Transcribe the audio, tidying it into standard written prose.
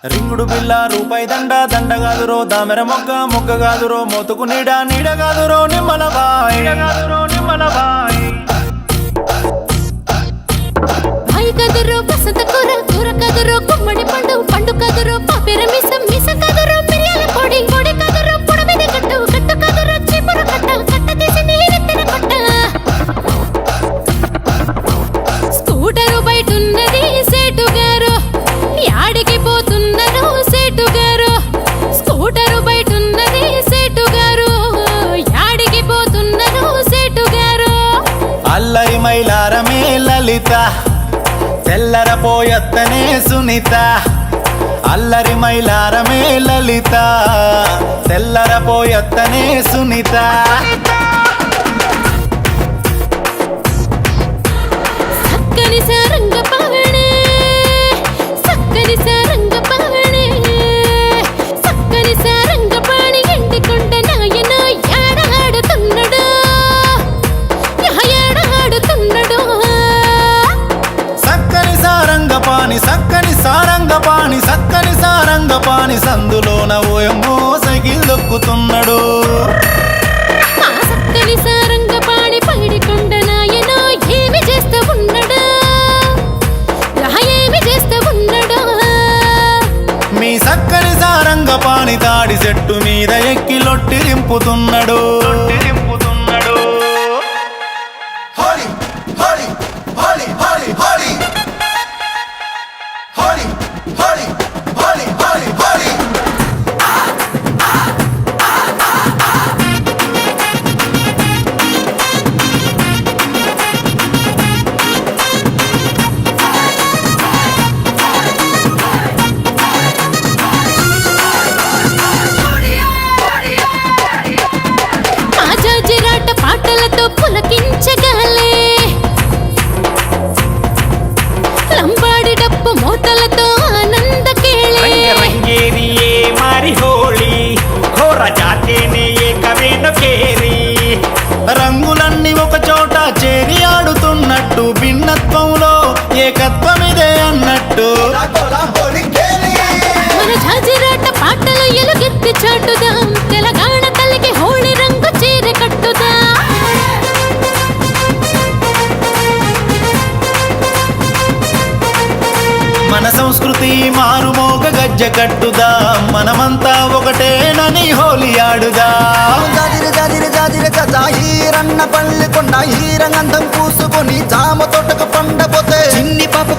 రింగుడు బిల్ల రూపాయి దండ దండ గాదురో దామెర మొగ్గ మొగ్గ గాదురో మోతుకు నీడ నీడ గాదురో నిమ్మలబాయ్ భాయ్ కదురో వసంత కూర కూర కదురో గుమ్మడి పండు పండు కదురో పాపిర మిసం మిస కదురో మిరియాల పొడి పొడి కదురో పొడ మీద కట్టు కట్టు కదురో చిపుర కట్ట కట్ట తీసి నీరెత్తిన కొట్ట స్కూటరు బయటున్నది సేటు గారు యాడికి పోతున్నారు సేటు గారు స్కూటరు బయటున్నది సేటు గారు యాడికి పోతున్నారు సేటు గారు అల్లరి మైలారమే లలిత తెల్లరపోయత్తనే సునీత అల్లరి మైలారమే లలిత తెల్లరపోయత్తనే సునీత సక్కని సారంగ పవనే సక్కని సారంగ పవనే సక్కని సారంగ పాణి ఎండికొండ నాయన యాడాడుతున్నాడు యాడాడుతున్నాడు సక్కని సారంగపాణి సక్కని సారంగపాణి సక్కని సారంగపాణి సందులోన ఓయమ్మో సైకిల్ దొక్కుతున్నాడు ఆ సక్కని సారంగ పాణి పైడికొండ నాయన ఏమి చేస్తూ ఉన్నాడు ఏమి చేస్తూ ఉన్నాడు మీ సక్కని సారంగపాణి తాడి చెట్టు మీద ఎక్కి Lotti దింపుతున్నాడు Holly, Holly, Holly, Holly, Holly. Holly, Holly, Holly, Holly, Holly. ఆజాజిరాట పాటలతో పులకించగలే లంబాడి డప్పు మోతలతో ఆనందకేళే ರಂಗೇರಿಯೇ ಮಾರಿ ಹೋಳಿ ಘೋರ ಜಾತೇನೆ ಏಕವೇನು ಕೇರಿ రంగులన్నీ ఒక చోట చేరి ఆడుతున్నట్టు భిన్నత్వంలో ఏకత్వమిదే అన్నట్టు La cola, Holly Kelly. మన జాజిరాట పాటలు ఎలుగెత్తి చాటుదాం తెలంగాణ తల్లికి హోళి రంగు చీర కట్టుదా మన సంస్కృతి మారుమోగ గజ్జ కట్టుదా మనమంతా ఒకటేనని హోలీ ఆడుదా జాజిరి జాజిరి జాజిరి కజా హీరన్న పల్లి కొండ హీరంగంధం పూసుకొని జామ తోటకు పండపోతే చిన్ని పాప